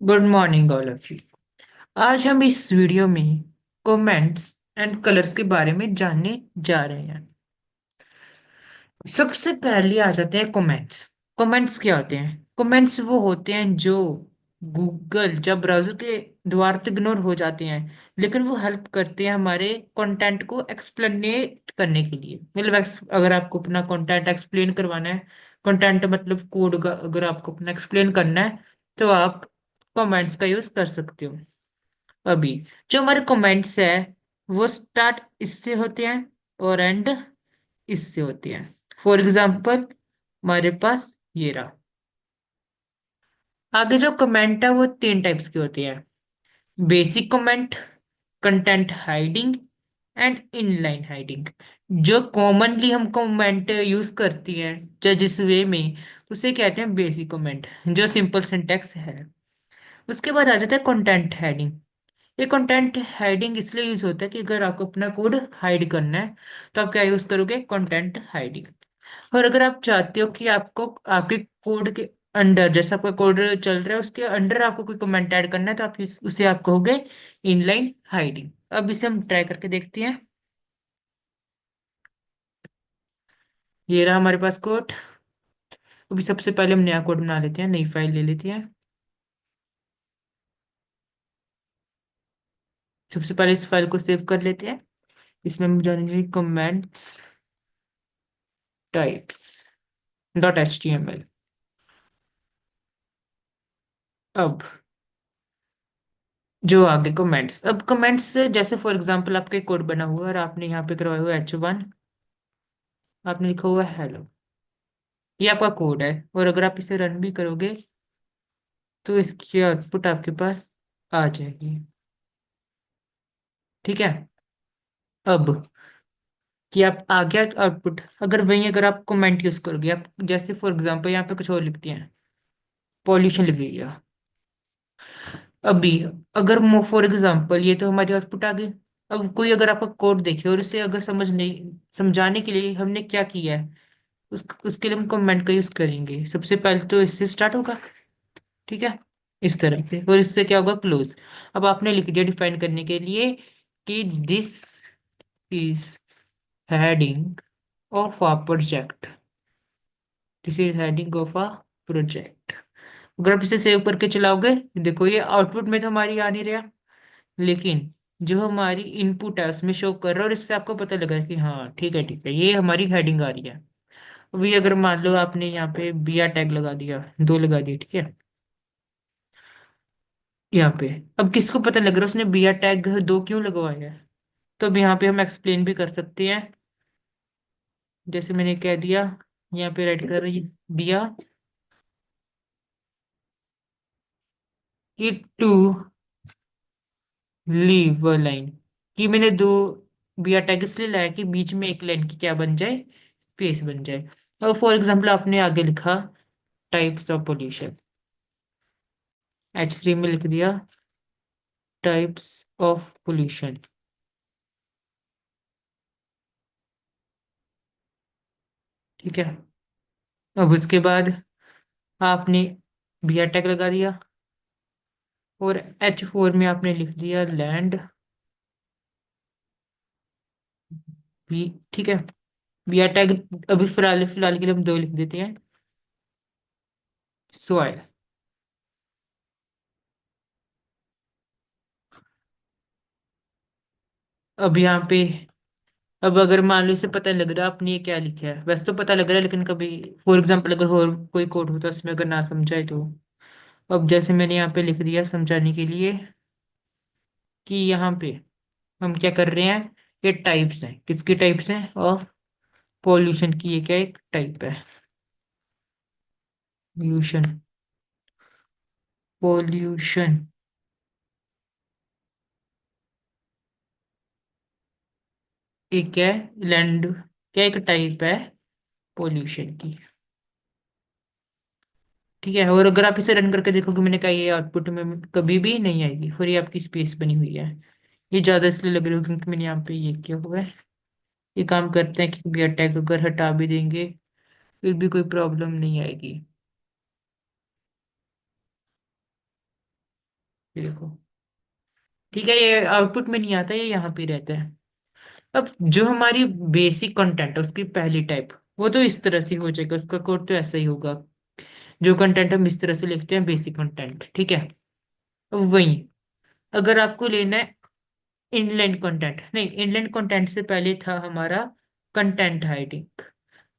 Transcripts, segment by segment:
Good morning all of you. आज हम इस वीडियो में कमेंट्स एंड कलर्स के बारे में जानने जा रहे हैं। सबसे पहले आ जाते हैं कमेंट्स। कमेंट्स क्या होते हैं? कमेंट्स वो होते हैं जो गूगल जब ब्राउजर के द्वारा तो इग्नोर हो जाते हैं, लेकिन वो हेल्प करते हैं हमारे कंटेंट को एक्सप्लेनेट करने के लिए। मतलब अगर आपको अपना कंटेंट एक्सप्लेन करवाना है, कंटेंट मतलब कोड का अगर आपको अपना एक्सप्लेन करना है, तो आप कमेंट्स का यूज कर सकते हो। अभी जो हमारे कमेंट्स है वो स्टार्ट इससे होते हैं और एंड इससे होते हैं। फॉर एग्जाम्पल हमारे पास ये रहा। आगे जो कमेंट है वो तीन टाइप्स के होते हैं: basic comment, content hiding and inline hiding. जो कॉमनली हम कमेंट यूज करती हैं जो जिस वे में, उसे कहते हैं बेसिक कमेंट, जो सिंपल सिंटेक्स है। उसके बाद आ जाता है कंटेंट हेडिंग। ये कंटेंट हाइडिंग इसलिए यूज होता है कि अगर आपको अपना कोड हाइड करना है तो आप क्या यूज करोगे? Content hiding. और अगर आप चाहते हो कि आपको आपके कोड के अंडर, जैसे आपका कोड चल रहा है उसके अंडर आपको कोई कमेंट ऐड करना है, तो आप उसे आप कहोगे इनलाइन हाइडिंग। अब इसे हम ट्राई करके देखते हैं। ये रहा हमारे पास कोड। अभी सबसे पहले हम नया कोड बना लेते हैं, नई फाइल ले लेते हैं। सबसे पहले इस फाइल को सेव कर लेते हैं। इसमें हम जानेंगे comments types dot H T M L. अब जो आगे कमेंट्स, अब कमेंट्स जैसे फॉर एग्जांपल आपके कोड बना हुआ है और आपने यहाँ पे करवाया हुआ H1, आपने लिखा हुआ है हेलो। ये आपका कोड है और अगर आप इसे रन भी करोगे तो इसकी आउटपुट आपके पास आ जाएगी। ठीक है। अब कि आप आ गया आउटपुट, अगर वहीं अगर आप कमेंट यूज करोगे, आप जैसे फॉर एग्जांपल यहाँ पे कुछ और लिखते हैं, पॉल्यूशन लिख दिया। अभी अगर फॉर एग्जांपल ये तो हमारी आउटपुट आ गई। अब कोई अगर आपका कोड देखे और इसे अगर समझ नहीं, समझाने के लिए हमने क्या किया है, उसके लिए हम कमेंट का यूज करेंगे। सबसे पहले तो इससे स्टार्ट होगा, ठीक है, इस तरह से, और इससे क्या होगा? क्लोज। अब आपने लिख दिया डिफाइन करने के लिए कि this is heading of a project, this is heading of a project. अगर आप इसे सेव करके चलाओगे, देखो ये आउटपुट में तो हमारी आ नहीं रहा, लेकिन जो हमारी इनपुट है उसमें शो कर रहा है, और इससे आपको पता लगा कि हाँ ठीक है ये हमारी हेडिंग आ रही है। अभी अगर मान लो आपने यहाँ पे बिया टैग लगा दिया, दो लगा दिए, ठीक है, यहाँ पे, अब किसको पता लग रहा है उसने बिया टैग दो क्यों लगवाया है? तो अब यहाँ पे हम एक्सप्लेन भी कर सकते हैं। जैसे मैंने कह दिया, यहाँ पे राइट कर दिया कि टू लीव अ लाइन, कि मैंने दो बिया टैग इसलिए लाया कि बीच में एक लाइन की क्या बन जाए? स्पेस बन जाए। और फॉर एग्जाम्पल आपने आगे लिखा टाइप्स ऑफ पोल्यूशन, H3 में लिख दिया टाइप्स ऑफ पोल्यूशन। ठीक है। अब उसके बाद आपने बिया टैग लगा दिया और H4 में आपने लिख दिया लैंड भी। ठीक है। बिया टैग अभी फिलहाल फिलहाल के लिए हम दो लिख देते हैं, सॉइल। अब यहाँ पे, अब अगर मान लो इसे पता लग रहा है आपने ये क्या लिखा है, वैसे तो पता लग रहा है लेकिन कभी फॉर एग्जाम्पल अगर और कोई कोड होता है उसमें अगर ना समझाए तो। अब जैसे मैंने यहाँ पे लिख दिया समझाने के लिए कि यहाँ पे हम क्या कर रहे हैं, ये टाइप्स हैं, किसकी टाइप्स हैं? और पॉल्यूशन की ये क्या एक टाइप है, पॉल्यूशन। पॉल्यूशन एक क्या है? लैंड, क्या एक टाइप है पॉल्यूशन की। ठीक है। और अगर आप इसे रन करके देखोगे, मैंने कहा ये आउटपुट में कभी भी नहीं आएगी, फिर ये आपकी स्पेस बनी हुई है। ये ज्यादा इसलिए लग रही है क्योंकि मैंने यहाँ पे ये किया हुआ है। ये काम करते हैं कि भी अटैक अगर हटा भी देंगे फिर भी कोई प्रॉब्लम नहीं आएगी। ये देखो। ठीक है, ये आउटपुट में नहीं आता, ये यहाँ पे रहता है। अब जो हमारी बेसिक कंटेंट है उसकी पहली टाइप, वो तो इस तरह से हो जाएगा, उसका कोड तो ऐसा ही होगा। जो कंटेंट हम इस तरह से लिखते हैं, बेसिक कंटेंट, ठीक है। अब वही, अगर आपको लेना है इनलाइन कंटेंट, नहीं, इनलाइन कंटेंट से पहले था हमारा कंटेंट हाइडिंग।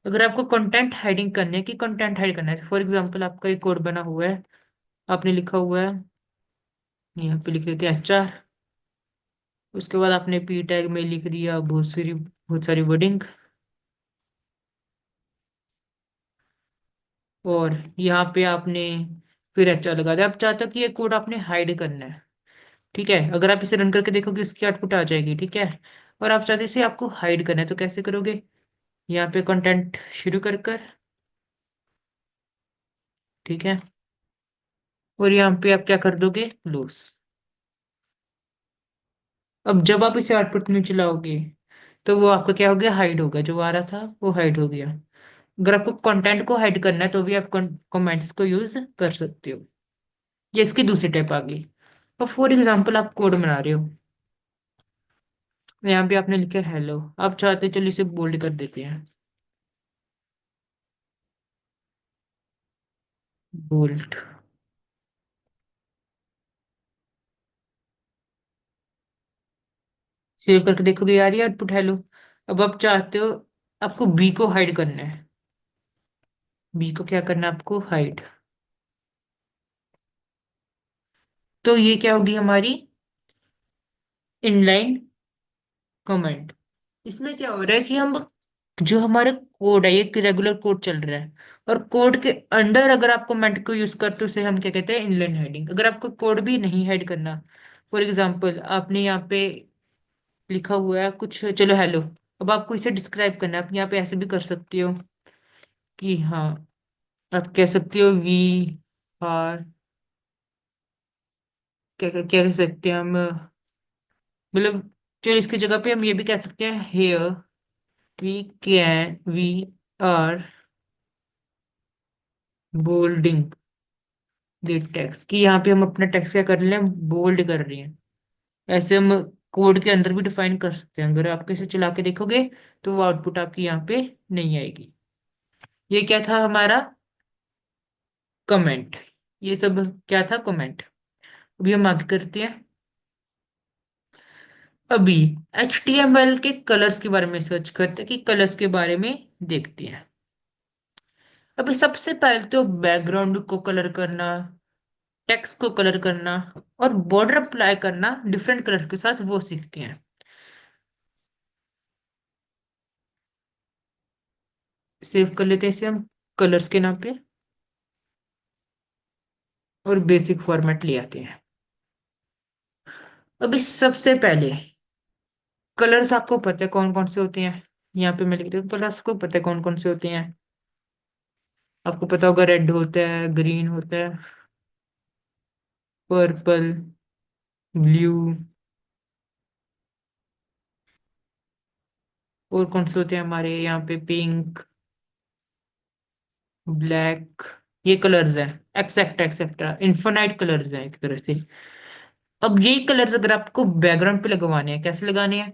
अगर आपको कंटेंट हाइडिंग करनी है, कि कंटेंट हाइड करना है, फॉर एग्जांपल आपका एक कोड बना हुआ है, आपने लिखा हुआ है, यहाँ पे लिख लेते हैं HR। उसके बाद आपने पी टैग में लिख दिया बहुत सारी वर्डिंग, और यहाँ पे आपने फिर HR लगा दिया। आप चाहते हो कि ये कोड आपने हाइड करना है, ठीक है। अगर आप इसे रन करके देखोगे इसकी आउटपुट आ जाएगी, ठीक है। और आप चाहते हो इसे आपको हाइड करना है, तो कैसे करोगे? यहाँ पे कंटेंट शुरू कर कर, ठीक है, और यहाँ पे आप क्या कर दोगे, क्लोज। अब जब आप इसे आउटपुट में चलाओगे तो वो आपका क्या हो गया, हाइड हो गया, जो आ रहा था वो हाइड हो गया। अगर आपको कंटेंट को हाइड करना है तो भी आप कमेंट्स को यूज कर सकते हो। ये इसकी दूसरी टाइप आ गई। और फॉर एग्जाम्पल आप कोड बना रहे हो, यहाँ पे आपने लिखा हेलो, आप चाहते हो, चलिए इसे बोल्ड कर देते हैं, बोल्ड। सेव करके देखोगे यार, ये आउटपुट हेलो। अब आप चाहते हो, आपको बी को हाइड करना है, बी को क्या करना है आपको, हाइड। तो ये क्या होगी हमारी इनलाइन कमेंट। इसमें क्या हो रहा है कि हम, जो हमारा कोड है, ये एक रेगुलर कोड चल रहा है, और कोड के अंडर अगर आप कमेंट को यूज करते हो, उसे हम क्या कहते हैं, इनलाइन हेडिंग। अगर आपको कोड भी नहीं हाइड करना, फॉर एग्जांपल आपने यहाँ पे लिखा हुआ है कुछ, चलो हेलो, अब आपको इसे डिस्क्राइब करना है, आप यहाँ पे ऐसे भी कर सकते हो कि हाँ, आप कह सकते हो वी आर, क्या क्या क्या कह सकते हैं हम, मतलब, चलो इसकी जगह पे हम ये भी कह सकते हैं, here we are bolding the text, कि यहाँ पे हम अपना टेक्स्ट क्या कर रहे हैं, बोल्ड कर रहे हैं। ऐसे हम कोड के अंदर भी डिफाइन कर सकते हैं। अगर आप इसे चला के देखोगे तो वो आउटपुट आपकी यहाँ पे नहीं आएगी। ये क्या था हमारा कमेंट, ये सब क्या था, कमेंट। अभी हम आगे करते हैं। अभी HTML के कलर्स के बारे में सर्च करते हैं, कि कलर्स के बारे में देखते हैं। अभी सबसे पहले तो बैकग्राउंड को कलर करना, टेक्स्ट को कलर करना, और बॉर्डर अप्लाई करना डिफरेंट कलर के साथ, वो सीखते हैं। सेव कर लेते हैं इसे हम कलर्स के नाम पे, और बेसिक फॉर्मेट ले आते हैं। अभी सबसे पहले कलर्स आपको पता है कौन कौन से होते हैं, यहाँ पे मैं लिख रही हूँ, कलर्स को पता है कौन कौन से होते हैं। आपको पता होगा, रेड होता है, ग्रीन होता है, पर्पल, ब्लू, और कौन से होते हैं हमारे यहाँ पे, पिंक, ब्लैक। ये कलर्स हैं, एक्सेप्ट एक्सेप्ट्रा, इन्फिनाइट कलर्स हैं एक तरह से। अब यही कलर्स अगर आपको बैकग्राउंड पे लगवाने हैं, कैसे लगाने हैं,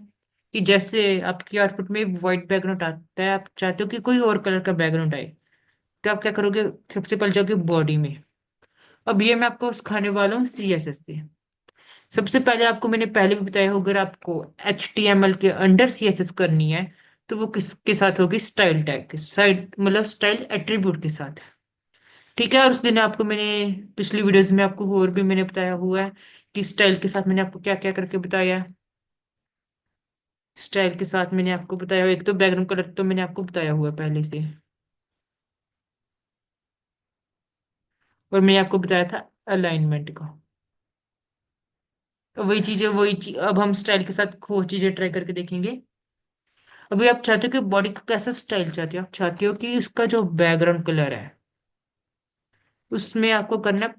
कि जैसे आपकी आउटपुट में व्हाइट बैकग्राउंड आता है, आप चाहते हो कि कोई और कलर का बैकग्राउंड आए, तो आप क्या करोगे, सबसे पहले जाओगे बॉडी में। अब ये मैं आपको सिखाने वाला हूँ CSS से। सबसे पहले आपको मैंने पहले भी बताया होगा, अगर आपको HTML के अंडर CSS करनी है, तो वो किसके साथ होगी, स्टाइल टैग के साइड, मतलब स्टाइल एट्रीब्यूट के साथ, ठीक है। और उस दिन आपको मैंने, पिछली वीडियोस में आपको और भी मैंने बताया हुआ है कि स्टाइल के साथ मैंने आपको क्या क्या करके बताया है। स्टाइल के साथ मैंने आपको बताया हुआ, एक तो बैकग्राउंड कलर तो मैंने आपको बताया हुआ है पहले से, और मैंने आपको बताया था अलाइनमेंट का। तो वही चीजें, अब हम स्टाइल के साथ वो चीजें ट्राई करके देखेंगे। अभी आप चाहते हो कि बॉडी का कैसा स्टाइल चाहते हो, आप चाहते हो कि उसका जो बैकग्राउंड कलर है उसमें आपको करना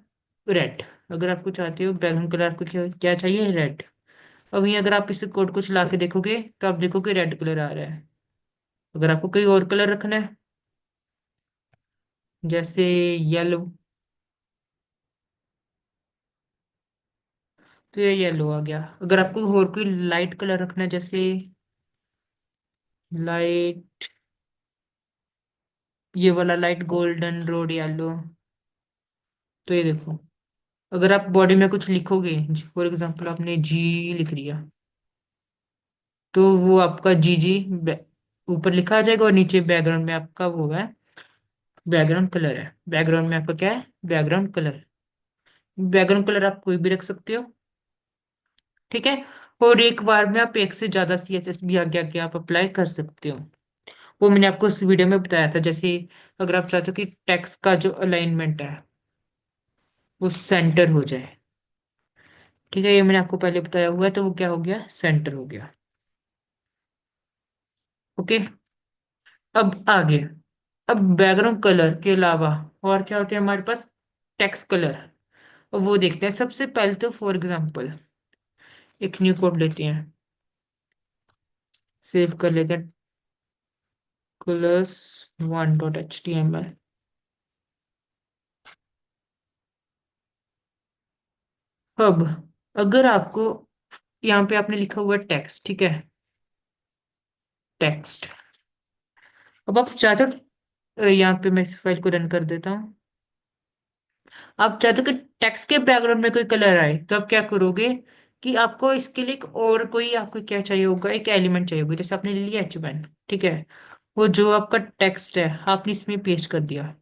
रेड। अगर आपको चाहते हो बैकग्राउंड कलर, आपको क्या क्या चाहिए, रेड। अभी अगर आप इस कोड को चला के देखोगे तो आप देखोगे रेड कलर आ रहा है। अगर आपको कोई और कलर रखना है, जैसे येलो, तो ये येलो आ गया। अगर आपको और कोई लाइट कलर रखना है, जैसे लाइट, ये वाला लाइट गोल्डन रोड येलो, तो ये देखो, अगर आप बॉडी में कुछ लिखोगे, फॉर एग्जांपल आपने जी लिख दिया, तो वो आपका जी जी ऊपर लिखा आ जाएगा, और नीचे बैकग्राउंड में आपका वो है, बैकग्राउंड कलर है। बैकग्राउंड में आपका क्या है? Background colour. बैकग्राउंड कलर आप कोई भी रख सकते हो, ठीक है। और एक बार में आप एक से ज्यादा CSS भी आगे आगे आप अप्लाई कर सकते हो। वो मैंने आपको उस वीडियो में बताया था। जैसे अगर आप चाहते हो कि टेक्स्ट का जो अलाइनमेंट है वो सेंटर हो जाए, ठीक है, ये मैंने आपको पहले बताया हुआ है, तो वो क्या हो गया? सेंटर हो गया। ओके। अब आगे, अब बैकग्राउंड कलर के अलावा और क्या होते हैं हमारे पास? Text colour. वो देखते हैं। सबसे पहले तो फॉर एग्जांपल एक न्यू कोड लेते हैं, सेव कर लेते हैं, कलर्स 1.html। अब अगर आपको यहाँ पे आपने लिखा हुआ है टेक्स्ट, ठीक है, टेक्स्ट। अब आप चाहते हो, यहाँ पे मैं इस फाइल को रन कर देता हूँ। आप चाहते हो कि टेक्स्ट के बैकग्राउंड में कोई कलर आए, तो आप क्या करोगे कि आपको इसके लिए एक और कोई आपको क्या चाहिए होगा? एक एलिमेंट चाहिए होगा। जैसे आपने ले लिया एच1, ठीक है, वो जो आपका टेक्स्ट है आपने इसमें पेस्ट कर दिया।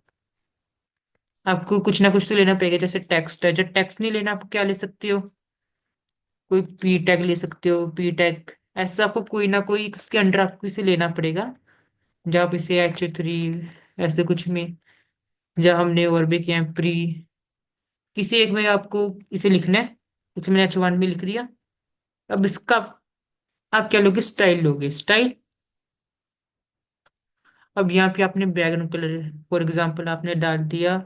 आपको कुछ ना कुछ तो लेना पड़ेगा। जैसे टेक्स्ट है, जब टेक्स्ट नहीं लेना, आप क्या ले सकते हो? कोई पी टैग ले सकते हो, पी टैग। ऐसा आपको कोई ना कोई इसके अंडर आपको इसे लेना पड़ेगा। जब आप इसे H3 ऐसे कुछ में, जब हमने और भी किया प्री, किसी एक में आपको इसे लिखना है। इसमें मैंने H1 में लिख दिया। अब इसका आप क्या लोगे? स्टाइल लोगे, स्टाइल। अब यहाँ पे आपने बैकग्राउंड कलर फॉर एग्जांपल आपने डाल दिया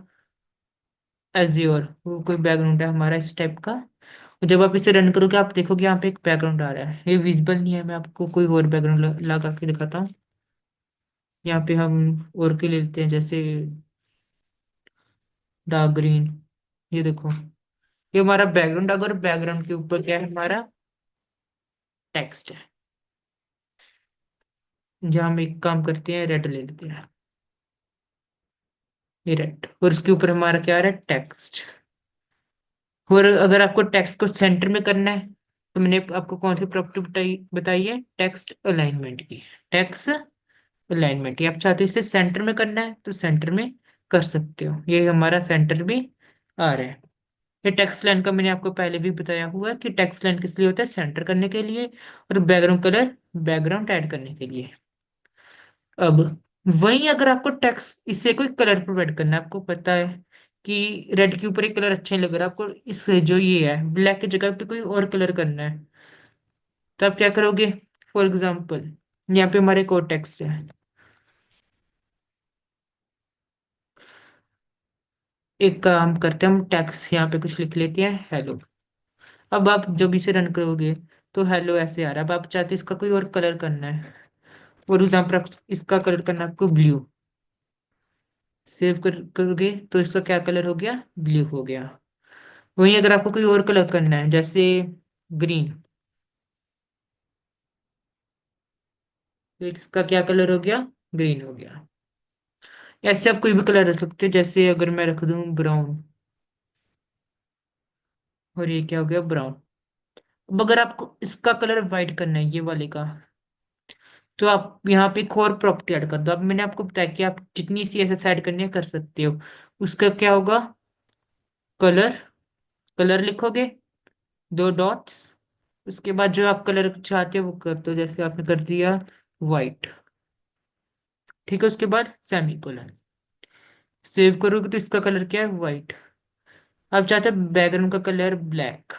एज्योर, वो कोई बैकग्राउंड है हमारा इस टाइप का। और जब आप इसे रन करोगे आप देखोगे यहाँ पे एक बैकग्राउंड आ रहा है, ये विजिबल नहीं है। मैं आपको कोई और बैकग्राउंड लगा के दिखाता हूँ। यहाँ पे हम और के लेते हैं, जैसे डार्क ग्रीन। ये देखो, ये हमारा बैकग्राउंड। अगर बैकग्राउंड के ऊपर क्या है? हमारा टेक्स्ट है। जहाँ हम एक काम करते हैं, रेड ले लेते हैं, ये रेड, और उसके ऊपर हमारा क्या आ रहा है? टेक्स्ट। और अगर आपको टेक्स्ट को सेंटर में करना है, तो मैंने आपको कौन सी प्रॉपर्टी बताई है? टेक्स्ट अलाइनमेंट की। टेक्स्ट अलाइनमेंट, ये आप चाहते हो इसे सेंटर में करना है तो सेंटर में कर सकते हो। ये हमारा सेंटर भी आ रहा है। ये टेक्स्ट लाइन का मैंने आपको पहले भी बताया हुआ है कि टेक्स्ट लाइन किस लिए होता है? सेंटर करने के लिए, और बैकग्राउंड कलर बैकग्राउंड ऐड करने के लिए। अब वहीं अगर आपको टेक्स्ट इससे कोई कलर प्रोवाइड करना है, आपको पता है कि रेड के ऊपर एक कलर अच्छा नहीं लग रहा आपको, इससे जो ये है ब्लैक की जगह पे कोई और कलर करना है, तो आप क्या करोगे? फॉर एग्जाम्पल यहाँ पे हमारे कोड टेक्स्ट है, एक काम करते हैं हम, टेक्स्ट यहाँ पे कुछ लिख लेते हैं, हेलो। अब आप जब इसे रन करोगे तो हेलो ऐसे आ रहा है। अब आप चाहते हैं इसका कोई और कलर करना है, फॉर एग्जाम्पल इसका कलर करना है आपको ब्लू। सेव करोगे तो इसका क्या कलर हो गया? ब्लू हो गया। वहीं अगर आपको कोई और कलर करना है, जैसे ग्रीन, तो इसका क्या कलर हो गया? ग्रीन हो गया। ऐसे आप कोई भी कलर रख सकते हो। जैसे अगर मैं रख दूं ब्राउन, और ये क्या हो गया? ब्राउन। अब अगर आपको इसका कलर वाइट करना है, ये वाले का, तो आप यहाँ पे एक और प्रॉपर्टी ऐड कर दो। अब मैंने आपको बताया कि आप जितनी CSS ऐड करनी है कर सकते हो। उसका क्या होगा? कलर, कलर लिखोगे, दो डॉट्स, उसके बाद जो आप कलर चाहते हो वो कर दो। जैसे आपने कर दिया वाइट, ठीक है, उसके बाद सेमी कोलन। सेव करोगे तो इसका कलर क्या है? वाइट। आप चाहते हो बैकग्राउंड का कलर ब्लैक,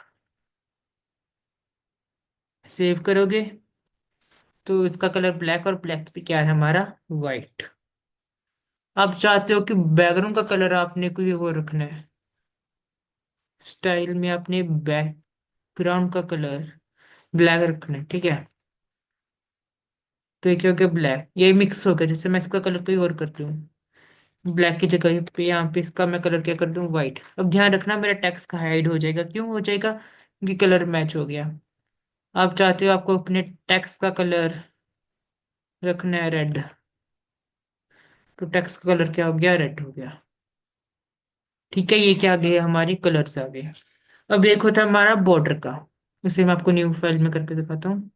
सेव करोगे तो इसका कलर ब्लैक, और ब्लैक पे क्या है हमारा? वाइट। आप चाहते हो कि बैकग्राउंड का कलर आपने कोई और रखना है, स्टाइल में आपने बैकग्राउंड का कलर ब्लैक रखना है, ठीक है, तो ये क्या हो गया? ब्लैक। ये मिक्स हो गया। जैसे मैं इसका कलर कोई और करती हूँ, ब्लैक की जगह पे यहाँ पे इसका मैं कलर क्या कर दूँ? व्हाइट। अब ध्यान रखना मेरा टेक्स्ट का हाइड हो जाएगा। क्यों हो जाएगा? कि कलर मैच हो गया। आप चाहते हो आपको अपने टेक्स्ट का कलर रखना है रेड, तो टेक्स्ट का कलर क्या हो गया, रेड हो गया। ठीक है, ये क्या आ गया, हमारी कलर्स आ गए। अब एक होता है हमारा बॉर्डर का, इसे मैं आपको न्यू फाइल में करके दिखाता हूँ।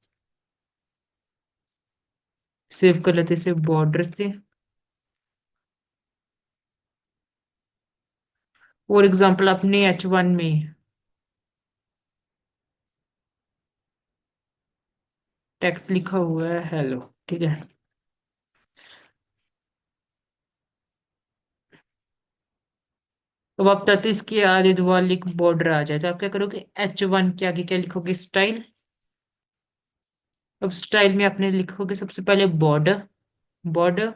सेव कर लेते इसे बॉर्डर से। फॉर एग्जाम्पल आपने H1 में टेक्स्ट लिखा हुआ है हेलो, ठीक है। अब आप चाहते हो इसके आगे जो वाली एक बॉर्डर आ जाए, तो आप क्या करोगे, H1 के आगे क्या लिखोगे, स्टाइल। अब स्टाइल में आपने लिखोगे सबसे पहले बॉर्डर, बॉर्डर,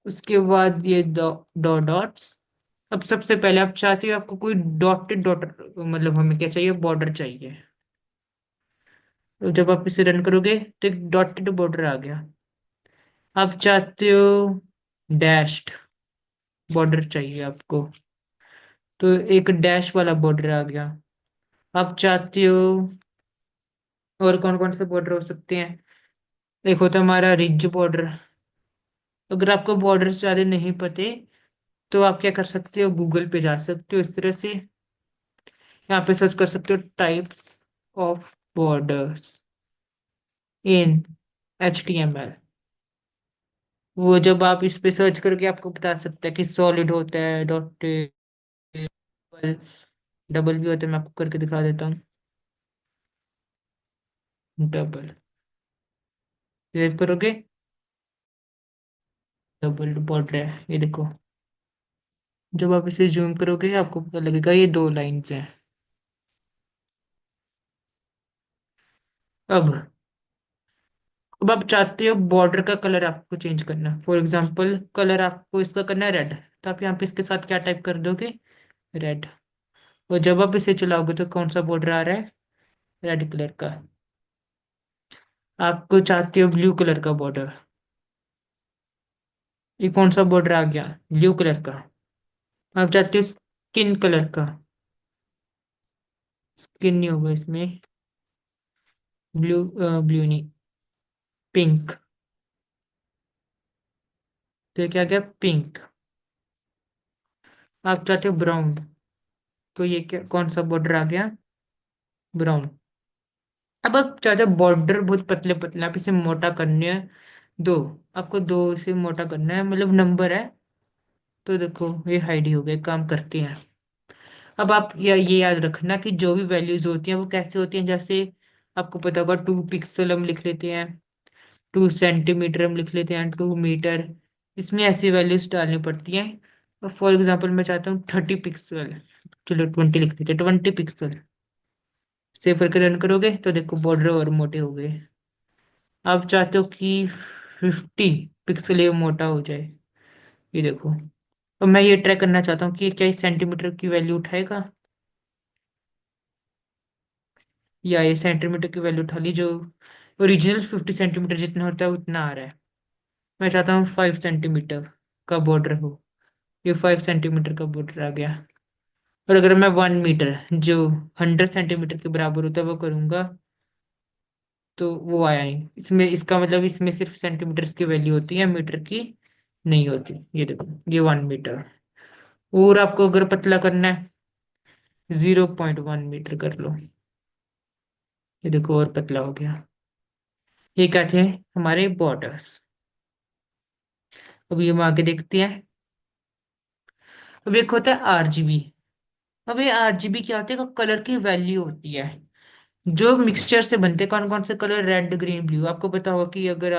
उसके बाद ये दो दो डॉट्स। अब सबसे पहले आप चाहते हो आपको कोई डॉटेड डॉट, मतलब हमें क्या चाहिए, बॉर्डर चाहिए। तो जब आप इसे रन करोगे तो एक डॉटेड बॉर्डर आ गया। आप चाहते हो डैश्ड बॉर्डर चाहिए आपको, तो एक डैश वाला बॉर्डर आ गया। आप चाहते हो, और कौन कौन से बॉर्डर हो सकते हैं, एक होता है हमारा रिज बॉर्डर। अगर आपको बॉर्डर ज्यादा नहीं पते, तो आप क्या कर सकते हो, गूगल पे जा सकते हो इस तरह से, यहाँ पे सर्च कर सकते हो types of borders in HTML। वो जब आप इस पे सर्च करके आपको बता सकता है कि सॉलिड होता है, डॉटेड, डबल भी होता है, मैं आपको करके दिखा देता हूँ। डबल सेव करोगे, डबल बॉर्डर है ये देखो। जब आप इसे जूम करोगे आपको पता लगेगा ये दो लाइंस हैं। अब अब आप चाहते हो बॉर्डर का कलर आपको चेंज करना, फॉर एग्जांपल कलर आपको इसका करना है रेड, तो आप यहाँ पे इसके साथ क्या टाइप कर दोगे, रेड। और जब आप इसे चलाओगे तो कौन सा बॉर्डर आ रहा है, रेड कलर का। आपको चाहते हो ब्लू कलर का बॉर्डर, ये कौन सा बॉर्डर आ गया, ब्लू कलर का। आप चाहते हो स्किन कलर का, स्किन नहीं होगा इसमें, ब्लू, ब्लू नहीं, पिंक। तो ये क्या गया, पिंक। आप चाहते हो ब्राउन, तो ये क्या, कौन सा बॉर्डर आ गया, ब्राउन। अब आप चाहते हो बॉर्डर बहुत पतले पतले, आप इसे मोटा करने हैं, दो, आपको दो से मोटा करना है, मतलब नंबर है, तो देखो ये हाइड ही हो गए, काम करते हैं। अब आप ये याद रखना कि जो भी वैल्यूज होती हैं वो कैसे होती हैं, जैसे आपको पता होगा 2 पिक्सल हम लिख लेते हैं, 2 सेंटीमीटर हम लिख लेते हैं, 2 मीटर, इसमें ऐसी वैल्यूज डालनी पड़ती हैं। और फॉर एग्जाम्पल मैं चाहता हूँ 30 पिक्सल, चलो 20 लिख लेते हैं, 20 पिक्सल। सेव करके रन करोगे तो देखो बॉर्डर और मोटे हो गए। आप चाहते हो कि 50 पिक्सल ये मोटा हो जाए, ये देखो। अब मैं ये ट्राई करना चाहता हूँ कि क्या इस सेंटीमीटर की वैल्यू उठाएगा, या ये सेंटीमीटर की वैल्यू उठा ली, जो ओरिजिनल 50 सेंटीमीटर जितना होता है उतना आ रहा है। मैं चाहता हूँ 5 सेंटीमीटर का बॉर्डर हो, ये 5 सेंटीमीटर का बॉर्डर आ गया। और अगर मैं 1 मीटर, जो 100 सेंटीमीटर के बराबर होता है वो करूंगा, तो वो आया नहीं इसमें, इसका मतलब इसमें सिर्फ सेंटीमीटर की वैल्यू होती है, मीटर की नहीं होती। ये देखो ये 1 मीटर। और आपको अगर पतला करना है, 0.1 मीटर कर लो, ये देखो और पतला हो गया। ये क्या थे, हमारे बॉर्डर्स। अब ये हम आगे देखते हैं। अब एक होता है RGB। अब ये RGB क्या होता है, कलर की वैल्यू होती है जो मिक्सचर से बनते हैं, कौन कौन से कलर, रेड ग्रीन ब्लू। आपको पता होगा कि अगर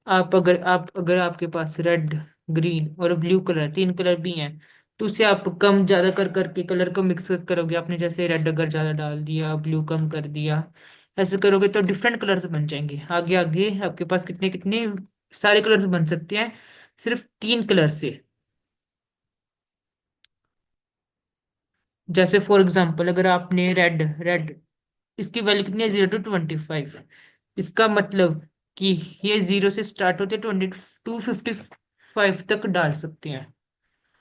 अगर आपके पास रेड, ग्रीन और ब्लू कलर, 3 कलर भी हैं, तो उसे आप कम ज्यादा कर करके कलर को मिक्स करोगे आपने, जैसे रेड अगर ज्यादा डाल दिया, ब्लू कम कर दिया, ऐसे करोगे तो डिफरेंट कलर्स बन जाएंगे। आगे आगे आपके पास कितने कितने सारे कलर्स बन सकते हैं, सिर्फ 3 कलर से। जैसे फॉर एग्जांपल अगर आपने रेड, रेड इसकी वैल्यू कितनी है, 0 to 25। इसका मतलब कि ये 0 से स्टार्ट होते 2255 तक डाल सकते हैं।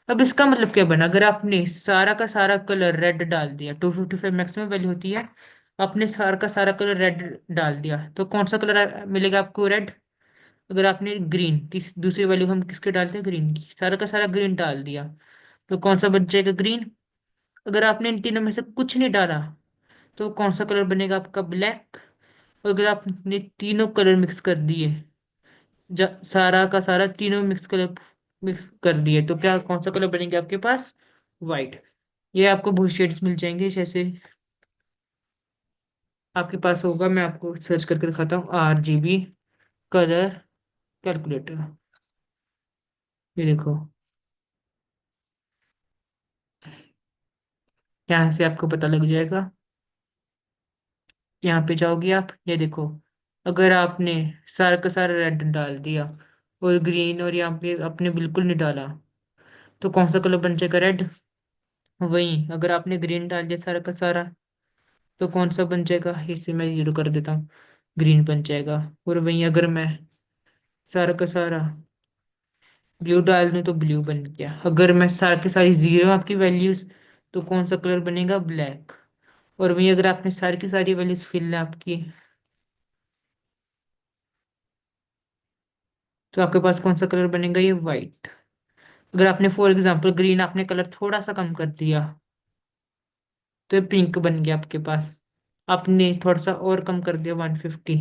अब इसका मतलब क्या बना, अगर आपने सारा का सारा कलर रेड डाल दिया, 255 मैक्सिमम वैल्यू होती है, आपने सारा का सारा कलर रेड डाल दिया तो कौन सा कलर मिलेगा आपको, रेड। अगर आपने ग्रीन, दूसरी वैल्यू हम किसके डालते हैं, ग्रीन की, सारा का सारा ग्रीन डाल दिया तो कौन सा बच जाएगा, ग्रीन। अगर आपने इन तीनों में से कुछ नहीं डाला तो कौन सा कलर बनेगा आपका, ब्लैक। अगर आपने तीनों कलर मिक्स कर दिए, सारा का सारा तीनों मिक्स कर दिए तो क्या, कौन सा कलर बनेगा आपके पास, वाइट। ये आपको बहुत शेड्स मिल जाएंगे, जैसे आपके पास होगा, मैं आपको सर्च करके दिखाता हूँ, RGB कलर कैलकुलेटर। ये देखो, यहाँ से आपको पता लग जाएगा। यहाँ पे जाओगे आप, ये देखो, अगर आपने सारा का सारा रेड डाल दिया और ग्रीन, और यहाँ पे आपने बिल्कुल नहीं डाला तो कौन सा कलर बन जाएगा, रेड। वहीं अगर आपने ग्रीन डाल दिया सारा का सारा तो कौन सा बन जाएगा, इसे मैं जीरो कर देता हूँ, ग्रीन बन जाएगा। और वहीं अगर मैं सारा का सारा ब्लू डाल दूं तो ब्लू बन गया। अगर मैं सारा के सारी जीरो आपकी वैल्यूज तो कौन सा कलर बनेगा, ब्लैक। और वहीं अगर आपने सारी की सारी वैल्यूज फिल आपकी तो आपके पास कौन सा कलर बनेगा, ये वाइट। अगर आपने फॉर एग्जांपल ग्रीन आपने कलर थोड़ा सा कम कर दिया तो ये पिंक बन गया आपके पास। आपने थोड़ा सा और कम कर दिया, 150,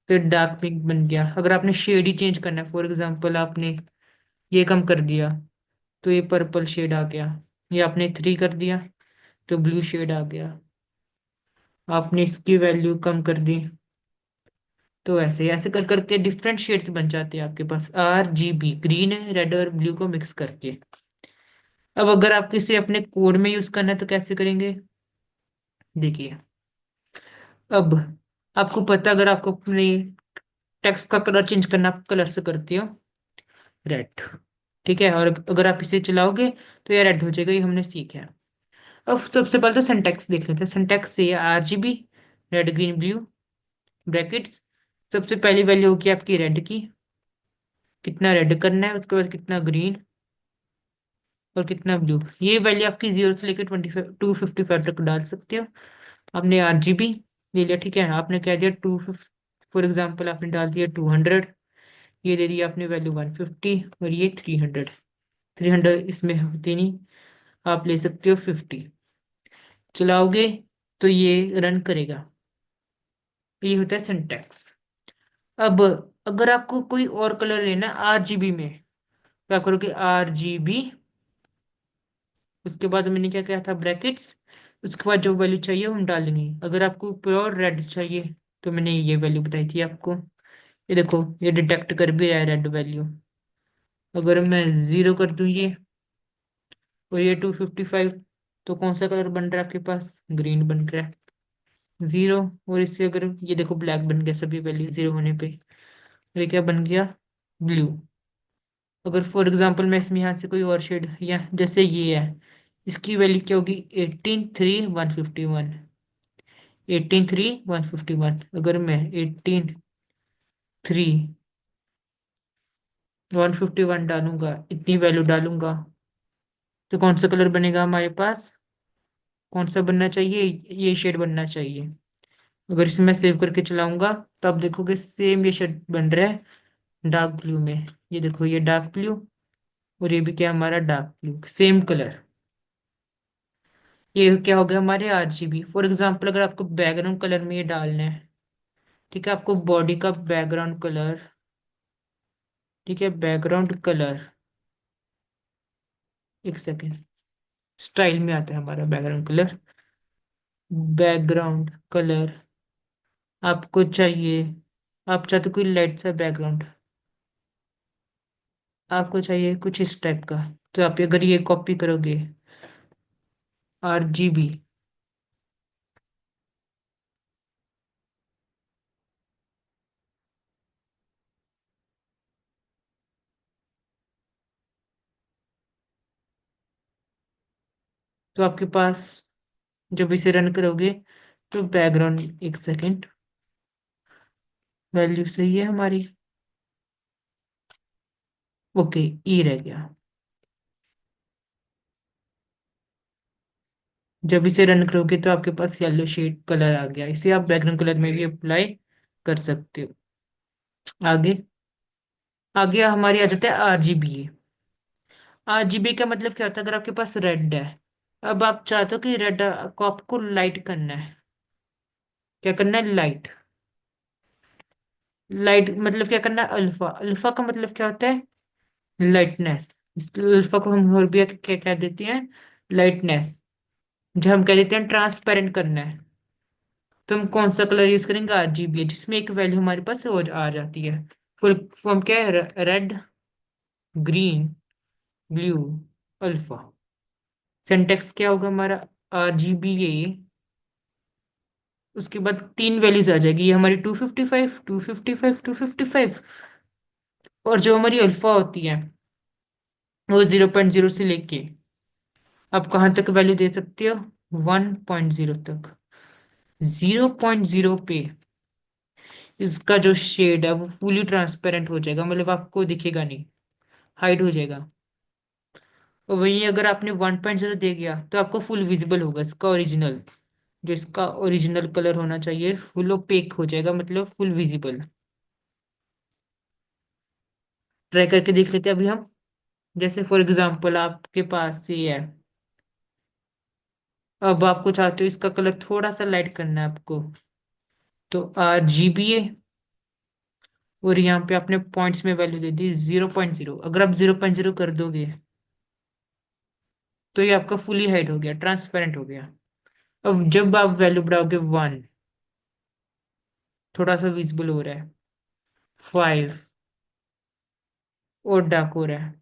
तो डार्क पिंक बन गया। अगर आपने शेड ही चेंज करना है, फॉर एग्जांपल आपने ये कम कर दिया तो ये पर्पल शेड आ गया। ये आपने 3 कर दिया तो ब्लू शेड आ गया। आपने इसकी वैल्यू कम कर दी तो ऐसे ऐसे कर करके डिफरेंट शेड्स बन जाते हैं आपके पास, RGB, ग्रीन रेड और ब्लू को मिक्स करके। अब अगर आप इसे अपने कोड में यूज करना है तो कैसे करेंगे, देखिए। अब आपको पता, अगर आपको अपने टेक्स्ट का कलर चेंज करना, आप कलर से करते हो रेड, ठीक है। और अगर आप इसे चलाओगे तो ये रेड हो जाएगा, ये हमने सीखा है। अब सबसे पहले तो सिंटैक्स देख लेते हैं। सिंटैक्स से RGB, red green blue, brackets, सबसे पहली वैल्यू होगी आपकी रेड की, कितना रेड करना है, उसके बाद कितना ग्रीन और कितना ब्लू। ये वैल्यू आपकी 0 से लेकर 255 तक डाल सकते हो। आपने RGB ले लिया, ठीक है, आपने कह दिया 250, फॉर एग्जाम्पल आपने डाल दिया 200, ये दे दिया आपने वैल्यू 150, और ये 300। 300 इसमें होती नहीं, आप ले सकते हो 50। चलाओगे तो ये रन करेगा। ये होता है सिंटैक्स। अब अगर आपको कोई और कलर लेना RGB में, क्या करोगे, RGB, उसके बाद मैंने क्या कहा था, ब्रैकेट्स, उसके बाद जो वैल्यू चाहिए वो हम डाल देंगे। अगर आपको प्योर रेड चाहिए तो मैंने ये वैल्यू बताई थी आपको, ये देखो, ये डिटेक्ट कर भी रहा है रेड वैल्यू। अगर मैं 0 कर दूं ये, और ये 255, तो कौन सा कलर बन रहा है आपके पास, ग्रीन बन रहा है, 0। और इससे अगर ये देखो ब्लैक बन गया सभी वैल्यू 0 होने पे, ये क्या बन गया, ब्लू। अगर फॉर एग्जांपल मैं इसमें यहाँ से कोई और शेड, या जैसे ये है, इसकी वैल्यू क्या होगी, 18 3 151, 18 3 151। अगर मैं 18 3 151 डालूंगा, इतनी वैल्यू डालूंगा तो कौन सा कलर बनेगा हमारे पास, कौन सा बनना चाहिए, ये शेड बनना चाहिए। अगर इसे मैं सेव करके चलाऊंगा तो आप देखोगे सेम ये शेड बन रहा है डार्क ब्लू में। ये देखो, ये डार्क ब्लू, और ये भी क्या हमारा डार्क ब्लू, सेम कलर। ये क्या हो गया हमारे RGB। फॉर एग्जाम्पल अगर आपको बैकग्राउंड कलर में ये डालना है, ठीक है, आपको बॉडी का बैकग्राउंड कलर, ठीक है, बैकग्राउंड कलर, एक सेकेंड, स्टाइल में आता है हमारा बैकग्राउंड कलर। बैकग्राउंड कलर आपको चाहिए, आप चाहते कोई लाइट सा बैकग्राउंड, आपको चाहिए कुछ इस टाइप का, तो आप अगर ये कॉपी करोगे RGB, तो आपके पास जब इसे रन करोगे तो बैकग्राउंड, एक सेकेंड, वैल्यू सही है हमारी, ओके, ई रह गया। जब इसे रन करोगे तो आपके पास येलो शेड कलर आ गया, इसे आप बैकग्राउंड कलर में भी अप्लाई कर सकते हो। आगे, आगे हमारी आ जाता है आरजीबी। आरजीबी का मतलब क्या होता है? अगर आपके पास रेड है, अब आप चाहते हो कि रेड को आपको लाइट करना है। क्या करना है? लाइट। लाइट मतलब क्या करना है? अल्फा। अल्फा का मतलब क्या होता है? लाइटनेस। इस अल्फा को हम और भी क्या कह देते हैं? लाइटनेस। जो हम कह देते हैं ट्रांसपेरेंट करना है, तो हम कौन सा कलर यूज करेंगे? आरजीबी, जिसमें एक वैल्यू हमारे पास रोज आ जाती है। फुल फॉर्म क्या है? Red, green, blue, alpha. Syntax क्या होगा हमारा? आरजीबी ए, उसके बाद तीन वैल्यूज आ जाएगी, ये हमारी 255, 255, 255। और जो हमारी अल्फा होती है वो 0.0 से लेके आप कहाँ तक वैल्यू दे सकते हो? 1.0 तक। 0.0 पे इसका जो शेड है वो फुली ट्रांसपेरेंट हो जाएगा, मतलब आपको दिखेगा नहीं, हाइड हो जाएगा। और वहीं अगर आपने 1.0 दे दिया तो आपको फुल विजिबल होगा, इसका ओरिजिनल, जो इसका ओरिजिनल कलर होना चाहिए, फुल ओपेक हो जाएगा, मतलब फुल विजिबल। ट्राई करके देख लेते हैं अभी हम। जैसे फॉर एग्जांपल आपके पास ये है, अब आपको चाहते हो इसका कलर थोड़ा सा लाइट करना है आपको, तो आरजीबी, और यहाँ पे आपने पॉइंट्स में वैल्यू दे दी 0.0। अगर आप 0.0 कर दोगे तो ये आपका फुली हाइड हो गया, ट्रांसपेरेंट हो गया। अब जब आप वैल्यू बढ़ाओगे 1, थोड़ा सा विजिबल हो रहा है। 5, और डार्क हो रहा है।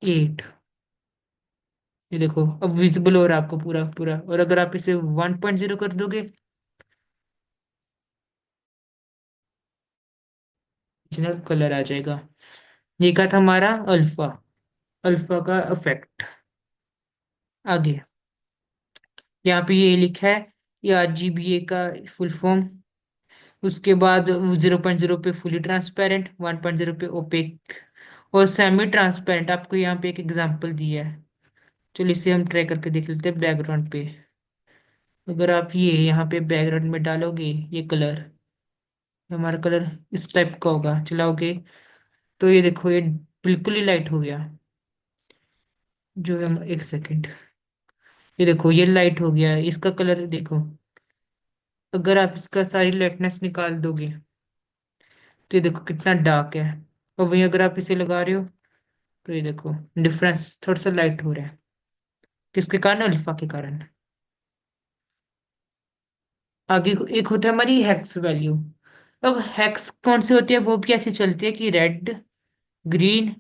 8, ये देखो अब विजिबल हो रहा है आपको पूरा पूरा। और अगर आप इसे 1.0 कर दोगे, ओरिजिनल कलर आ जाएगा। ये का था हमारा अल्फा, अल्फा का इफेक्ट। आगे यहाँ पे ये लिखा है, ये आरजीबीए का फुल फॉर्म। उसके बाद 0.0 पे फुली ट्रांसपेरेंट, 1.0 पे ओपेक, और सेमी ट्रांसपेरेंट। आपको यहाँ पे एक एग्जांपल दिया है, चलिए इसे हम ट्राई करके देख लेते हैं बैकग्राउंड पे। अगर आप ये यहाँ पे बैकग्राउंड में डालोगे ये कलर, हमारा कलर इस टाइप का होगा, चलाओगे तो ये देखो ये बिल्कुल ही लाइट हो गया। जो हम एक सेकंड, ये देखो ये लाइट हो गया, इसका कलर देखो। अगर आप इसका सारी लाइटनेस निकाल दोगे तो ये देखो कितना डार्क है। और वहीं अगर आप इसे लगा रहे हो तो ये देखो डिफरेंस, थोड़ा सा लाइट हो रहा है। किसके कारण? अल्फा के कारण। आगे एक होता है हमारी हेक्स वैल्यू। अब हेक्स कौन सी होती है? वो भी ऐसे चलती है कि रेड, ग्रीन,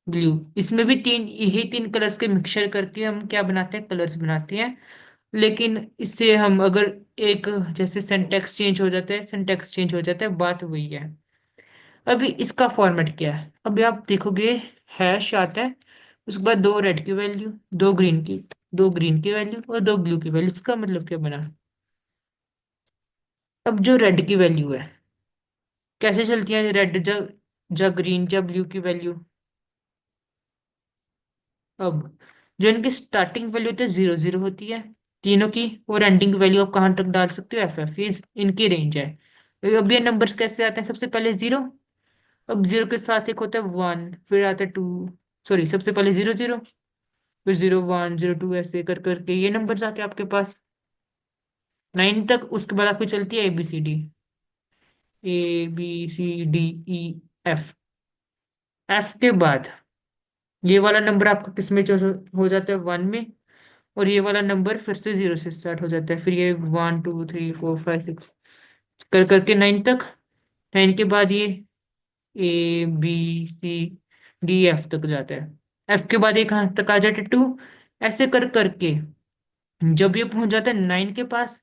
ब्लू, इसमें भी तीन, यही तीन कलर्स के मिक्सचर करके हम क्या बनाते हैं? कलर्स बनाते हैं। लेकिन इससे हम अगर एक, जैसे सिंटेक्स चेंज हो जाता है, सिंटेक्स चेंज हो जाता है, बात वही है। अभी इसका फॉर्मेट क्या है? अभी आप देखोगे हैश आता है, उसके बाद दो रेड की वैल्यू, दो ग्रीन की, दो ग्रीन की वैल्यू और दो ब्लू की वैल्यू। इसका मतलब क्या बना? अब जो रेड की वैल्यू है, कैसे चलती है रेड, जब ग्रीन जब ब्लू की वैल्यू। अब जो इनकी स्टार्टिंग वैल्यू होती है 0 0 होती है तीनों की, और एंडिंग वैल्यू आप कहाँ तक डाल सकते हो? एफ ये इनकी रेंज है। अब ये नंबर्स कैसे आते हैं? सबसे पहले जीरो, अब जीरो के साथ एक होता है 1, फिर आता है 2, सॉरी सबसे पहले 0 0, फिर 0 1 0 2, ऐसे कर करके ये नंबर आते हैं आपके पास 9 तक। उसके बाद आपकी चलती है ABCD, ABCDE, एफ। एफ के बाद ये वाला नंबर आपका किस में हो जाता है? 1 में। और ये वाला नंबर फिर से 0 से स्टार्ट हो जाता है, फिर ये 1 2 3 4 5 6 कर करके 9 तक। 9 के बाद ये ABCDF तक जाता है। एफ के बाद एक कहाँ तक आ जाता है? 2। ऐसे कर करके जब ये पहुंच जाता है 9 के पास,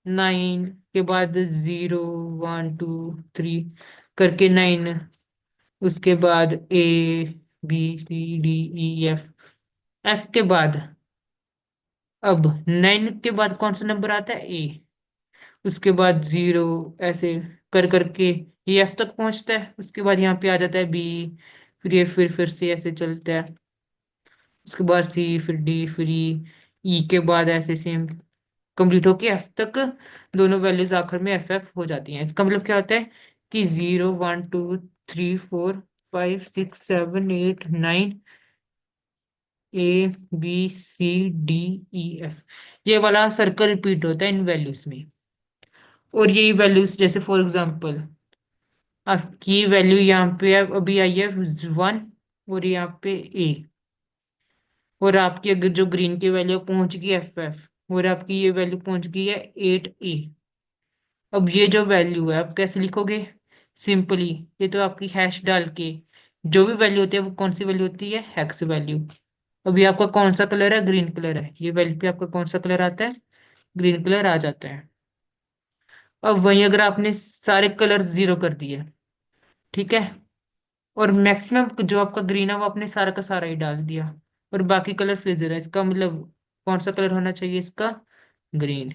9 के बाद 0 1 2 3 करके 9, उसके बाद ABCDEF, एफ के बाद, अब 9 के बाद कौन सा नंबर आता है? ए। उसके बाद 0, ऐसे कर करके ये एफ तक पहुंचता है। उसके बाद यहाँ पे आ जाता है बी, फिर ये फिर से ऐसे चलता है। उसके बाद सी, फिर डी, फिर ई, ई के बाद ऐसे सेम कंप्लीट होके एफ तक दोनों वैल्यूज आखिर में एफ एफ हो जाती हैं। इसका मतलब क्या होता है कि 0 1 2 3 4 5 6 7 8 9 A B C D E F, ये वाला सर्कल रिपीट होता है इन वैल्यूज में। और यही वैल्यूज जैसे फॉर एग्जांपल आपकी वैल्यू यहाँ पे अभी आई है 1, और यहाँ पे ए, और आपकी अगर जो ग्रीन की वैल्यू पहुंच गई एफ एफ, और आपकी ये वैल्यू पहुंच गई है 8 ए। अब ये जो वैल्यू है आप कैसे लिखोगे? सिंपली, ये तो आपकी हैश डाल के जो भी वैल्यू होती है वो कौन सी वैल्यू होती है? Hex value. अभी आपका कौन सा कलर है? ग्रीन कलर है। ये वैल्यू पे आपका कौन सा कलर आता है? ग्रीन कलर आ जाता है। अब वहीं अगर आपने सारे कलर जीरो कर दिए, ठीक है, और मैक्सिमम जो आपका ग्रीन है वो आपने सारा का सारा ही डाल दिया, और बाकी कलर फिर जीरो, इसका मतलब कौन सा कलर होना चाहिए इसका? ग्रीन।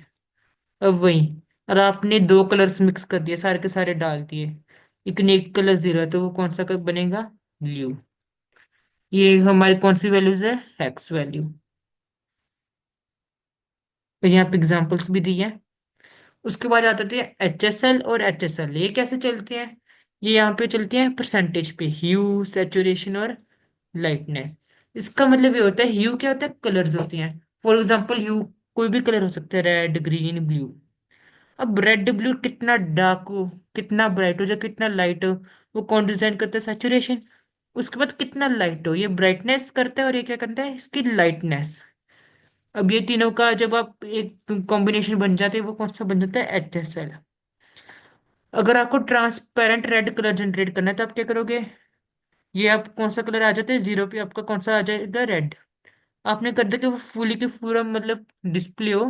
अब वही, और आपने दो कलर्स मिक्स कर दिए, सारे के सारे डाल दिए, लेकिन एक कलर जीरो है, तो वो कौन सा कलर बनेगा? ब्लू। ये हमारी कौन सी वैल्यूज है? Hex value. और यहाँ पे एग्जांपल्स भी दी है। उसके बाद आते हैं एच एस एल और एच एस एल। ये कैसे चलते हैं? ये यहाँ पे चलते हैं परसेंटेज पे, ह्यू, सेचुरेशन और लाइटनेस। इसका मतलब ये होता है, ह्यू क्या होता है? कलर्स होते हैं। फॉर एग्जांपल ह्यू कोई भी कलर हो सकता है, रेड, ग्रीन, ब्लू। अब रेड ब्लू कितना डार्क हो, कितना ब्राइट हो, जो कितना लाइट हो, वो कौन डिजाइन करता है? सैचुरेशन। उसके बाद कितना लाइट हो, ये ब्राइटनेस करता है, और ये क्या करता है? इसकी लाइटनेस। अब ये तीनों का जब आप एक कॉम्बिनेशन बन जाते हैं, वो कौन सा बन जाता है? H S L. अगर आपको ट्रांसपेरेंट रेड कलर जनरेट करना है तो आप क्या करोगे? ये आप कौन सा कलर आ जाता है जीरो पे? आपका कौन सा आ जाएगा? रेड। आपने कर दिया कि वो फुली की पूरा मतलब डिस्प्ले हो,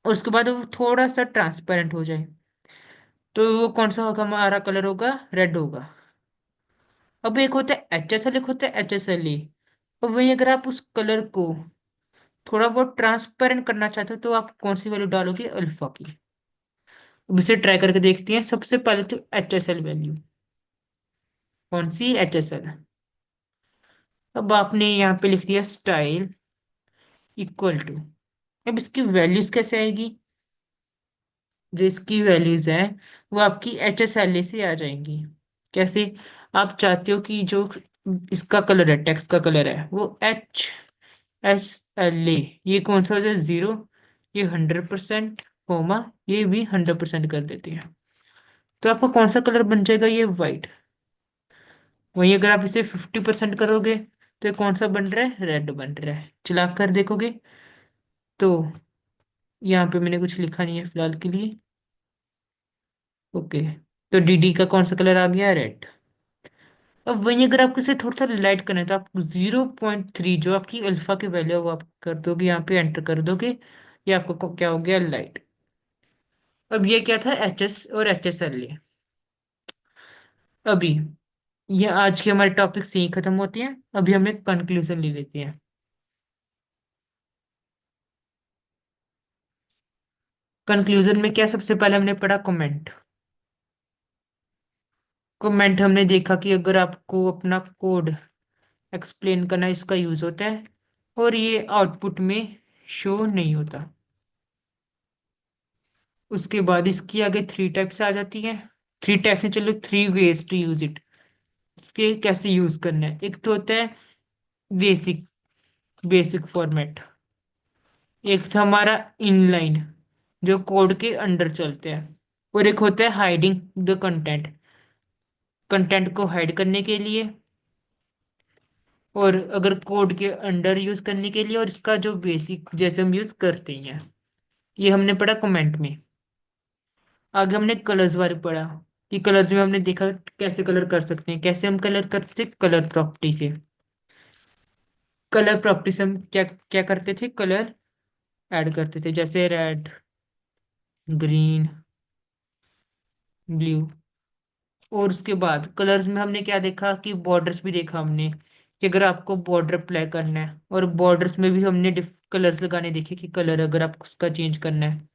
और उसके बाद वो थोड़ा सा ट्रांसपेरेंट हो जाए, तो वो कौन सा होगा? हमारा कलर होगा रेड होगा। अब एक होता है एच एस एल, एक होता है एच एस एल ए। अब वही अगर आप उस कलर को थोड़ा बहुत ट्रांसपेरेंट करना चाहते हो, तो आप कौन सी वैल्यू डालोगे? अल्फा की। अब इसे ट्राई करके देखते हैं। सबसे पहले तो एच एस एल वैल्यू, कौन सी? H S L. अब आपने यहाँ पे लिख दिया स्टाइल इक्वल टू। अब इसकी वैल्यूज कैसे आएगी? जो इसकी वैल्यूज है वो आपकी एच एस एल ए से आ जाएंगी। कैसे? आप चाहते हो कि जो इसका कलर है, टेक्स्ट का कलर है, वो एच एस एल ए, ये कौन सा हो जाए? जीरो। ये 100%, कोमा, ये भी 100% कर देते हैं, तो आपका कौन सा कलर बन जाएगा? ये वाइट। वहीं अगर आप इसे 50% करोगे, तो ये कौन सा बन रहा है? रेड बन रहा है। चला कर देखोगे तो यहाँ पे मैंने कुछ लिखा नहीं है फिलहाल के लिए। ओके, तो डी का कौन सा कलर आ गया? रेड। अब वहीं अगर आपको इसे थोड़ा सा लाइट करना है, तो आप 0.3 जो आपकी अल्फा की वैल्यू है वो आप कर दोगे, यहाँ पे एंटर कर दोगे। ये आपको क्या हो गया? लाइट। अब ये क्या था? एच एस और एच एस एल ए। अभी ये आज के हमारे टॉपिक से ही खत्म होती हैं। अभी हम एक कंक्लूजन ले लेते हैं। कंक्लूजन में क्या? सबसे पहले हमने पढ़ा कमेंट। कमेंट हमने देखा कि अगर आपको अपना कोड एक्सप्लेन करना, इसका यूज होता है, और ये आउटपुट में शो नहीं होता। उसके बाद इसकी आगे थ्री टाइप्स आ जाती है। थ्री टाइप्स में चलो, three ways to use it. इसके कैसे यूज करना है? एक तो होता है बेसिक, बेसिक फॉर्मेट। एक था हमारा इनलाइन, जो कोड के अंडर चलते हैं। और एक होता है हाइडिंग द कंटेंट, कंटेंट को हाइड करने के लिए, और अगर कोड के अंडर यूज करने के लिए, और इसका जो बेसिक जैसे हम यूज करते हैं। ये हमने पढ़ा कमेंट में। आगे हमने कलर्स बारे पढ़ा, कि कलर्स में हमने देखा कैसे कलर कर सकते हैं। कैसे हम कलर कर सकते? कलर प्रॉपर्टी से। कलर प्रॉपर्टी से हम क्या क्या करते थे? कलर ऐड करते थे, जैसे रेड, ग्रीन, ब्लू। और उसके बाद कलर्स में हमने क्या देखा? कि बॉर्डर्स भी देखा हमने, कि अगर आपको बॉर्डर अप्लाई करना है, और बॉर्डर्स में भी हमने कलर्स लगाने देखे, कि कलर अगर आपको उसका चेंज करना है।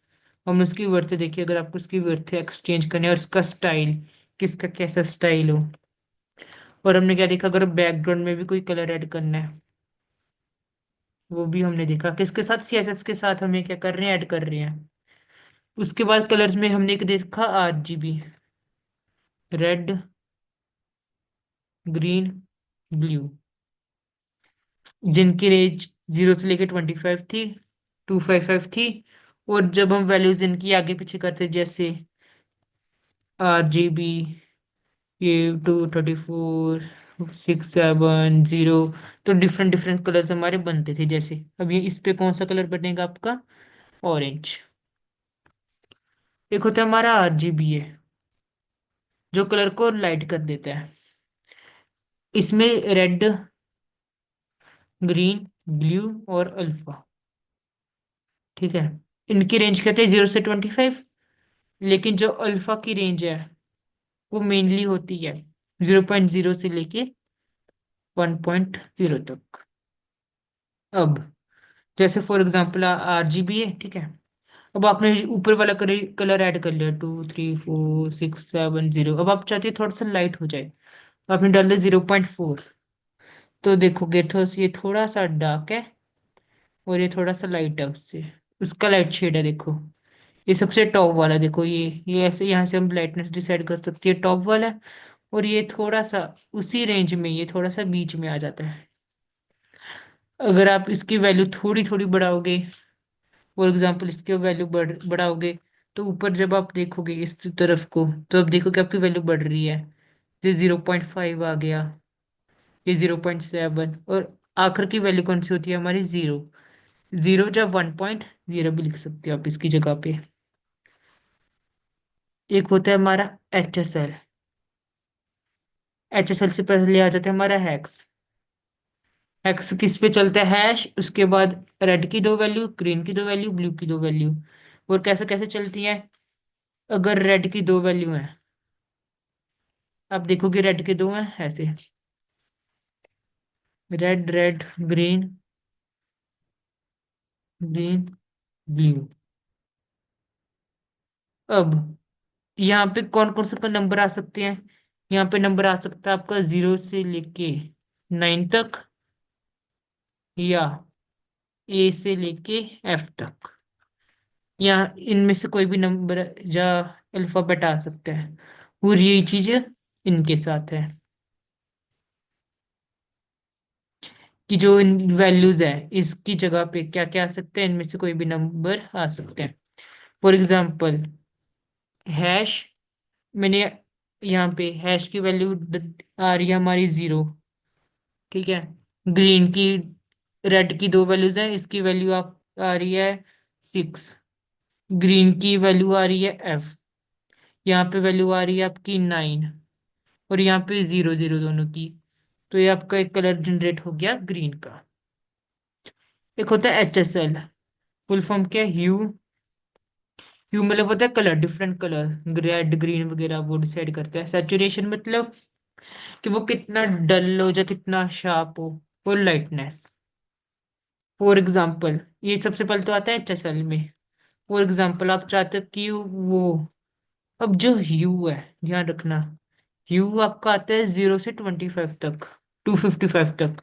हम उसकी वर्थ देखिए, अगर आपको उसकी वर्थ एक्सचेंज करना है, और उसका स्टाइल, किसका कैसा स्टाइल हो। और हमने क्या देखा? अगर बैकग्राउंड में भी कोई कलर ऐड करना है, वो भी हमने देखा किसके साथ, सीएसएस के साथ हमें क्या कर रहे हैं, ऐड कर रहे हैं। उसके बाद कलर्स में हमने एक देखा आरजीबी, रेड, ग्रीन, ब्लू, जिनकी रेंज 0 से लेकर 25 थी, 255 थी। और जब हम वैल्यूज इनकी आगे पीछे करते, जैसे RGB, ये 234, 670, तो डिफरेंट डिफरेंट कलर्स हमारे बनते थे। जैसे अब ये इस पे कौन सा कलर बनेगा आपका, ऑरेंज। एक होता है हमारा RGB है, जो कलर को लाइट कर देता है। इसमें रेड, ग्रीन, ब्लू और अल्फा, ठीक है। इनकी रेंज कहते हैं 0 से 25। लेकिन जो अल्फा की रेंज है वो मेनली होती है 0.0 से लेके 1.0 तक। अब जैसे फॉर एग्जांपल RGB है, ठीक है। अब आपने ऊपर वाला कलर ऐड कर लिया, 2 3 4 6 7 0। अब आप चाहते हैं थोड़ा सा लाइट हो जाए, आपने डाल दिया 0.4। तो देखोगे तो ये थोड़ा सा डार्क है और ये थोड़ा सा लाइट है उससे, उसका लाइट शेड है देखो। ये सबसे टॉप वाला देखो, ये ऐसे यहाँ से हम लाइटनेस डिसाइड कर सकते हैं, टॉप वाला है। और ये थोड़ा सा उसी रेंज में, ये थोड़ा सा बीच में आ जाता है। अगर आप इसकी वैल्यू थोड़ी थोड़ी बढ़ाओगे, फॉर एग्जांपल इसकी वैल्यू बढ़ाओगे, तो ऊपर जब आप देखोगे इस तरफ को, तो आप देखोगे आपकी वैल्यू बढ़ रही है। ये 0.5 आ गया, ये 0.7, और आखिर की वैल्यू कौन सी होती है हमारी, जीरो। जीरो जब 1.0 भी लिख सकते हो आप इसकी जगह पे। एक होता है हमारा HSL। HSL से पहले आ जाता है हमारा हैक्स। हैक्स किस पे चलता है, हैश, उसके बाद रेड की दो वैल्यू, ग्रीन की दो वैल्यू, ब्लू की दो वैल्यू। और कैसे कैसे चलती है, अगर रेड की दो वैल्यू है, आप देखोगे रेड के दो हैं ऐसे, red red, green green, blue. अब यहाँ पे कौन कौन से नंबर आ सकते हैं, यहाँ पे नंबर आ सकता है आपका 0 से लेके 9 तक, या A से लेके F तक। या इनमें से कोई भी नंबर या अल्फाबेट आ सकता है। और यही चीज इनके साथ है, कि जो इन वैल्यूज है इसकी जगह पे क्या क्या आ सकते हैं, इनमें से कोई भी नंबर आ सकते हैं। फॉर एग्जाम्पल हैश, मैंने यहाँ पे हैश की वैल्यू आ रही है हमारी 0, ठीक है। ग्रीन की, रेड की दो वैल्यूज हैं, इसकी वैल्यू आप आ रही है 6। ग्रीन की वैल्यू आ रही है F, यहाँ पे वैल्यू आ रही है आपकी 9, और यहाँ पे 0 0 दोनों की। तो ये आपका एक कलर जनरेट हो गया ग्रीन का। एक होता है HSL, फुल फॉर्म क्या है, ह्यू। ह्यू मतलब होता है colour, different colour, red green वगैरह वो डिसाइड करता है। सैचुरेशन मतलब कि वो कितना डल हो या कितना शार्प हो। और लाइटनेस, फॉर एग्जाम्पल ये सबसे पहले तो आता है HSL में। फॉर एग्जाम्पल आप चाहते हो कि वो, अब जो ह्यू है, ध्यान रखना, ह्यू आपका आता है 0 से 25 तक, 255 तक।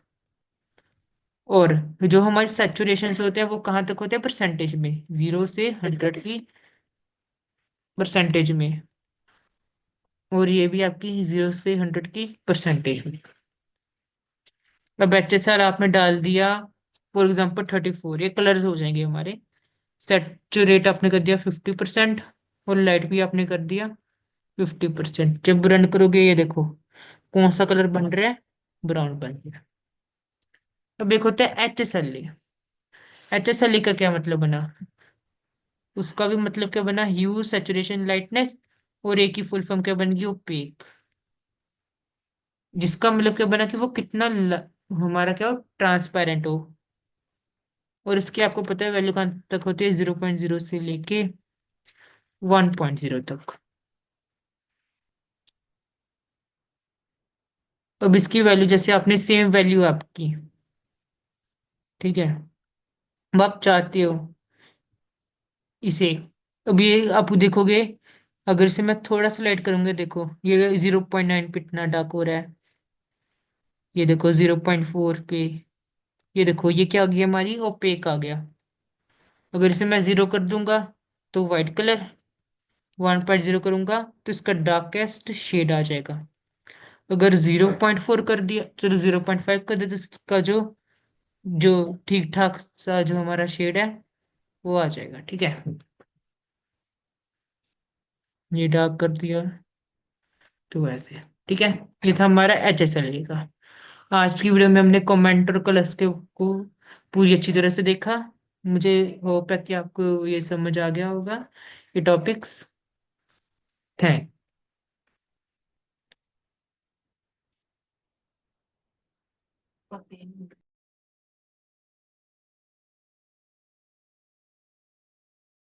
और जो हमारे सैचुरेशन होते हैं वो कहाँ तक होते हैं, परसेंटेज में, 0 से 100 की परसेंटेज में। और ये भी आपकी 0 से 100 की परसेंटेज में। अब HSL आपने डाल दिया, फॉर एग्जाम्पल 34, ये कलर्स हो जाएंगे हमारे। सैचुरेट आपने कर दिया 50%, और लाइट भी आपने कर दिया 50%। जब रन करोगे ये देखो कौन सा कलर बन रहा है, ब्राउन बन गया। अब एक होता है HSLA। HSLA का क्या मतलब बना, उसका भी मतलब क्या बना, ह्यू, सैचुरेशन, लाइटनेस। और एक ही फुल फॉर्म क्या बन गई, ओपेक। जिसका मतलब क्या बना कि वो कितना हमारा क्या हो, ट्रांसपेरेंट हो। और इसकी आपको पता है वैल्यू कहाँ तक होती है, 0.0 से लेके 1.0 तक। अब इसकी वैल्यू जैसे आपने सेम वैल्यू आपकी, ठीक है। अब आप चाहते हो इसे, अब ये आप देखोगे, अगर इसे मैं थोड़ा सा लाइट करूंगा, देखो ये 0.9 पे इतना डार्क हो रहा है, ये देखो 0.4 पे, ये देखो ये क्या आ गया, हमारी ओपेक आ गया। अगर इसे मैं जीरो कर दूंगा तो वाइट कलर, 1.0 करूंगा तो इसका डार्केस्ट शेड आ जाएगा। अगर 0.4 कर दिया, चलो 0.5 कर दे तो इसका जो जो ठीक ठाक सा जो हमारा शेड है वो आ जाएगा। ठीक है, ये डार्क कर दिया तो वैसे। ठीक है, ये था हमारा एच एस एल का। आज की वीडियो में हमने कमेंट और कलर्स के को पूरी अच्छी तरह से देखा। मुझे होप है कि आपको ये समझ आ गया होगा ये टॉपिक्स। थैंक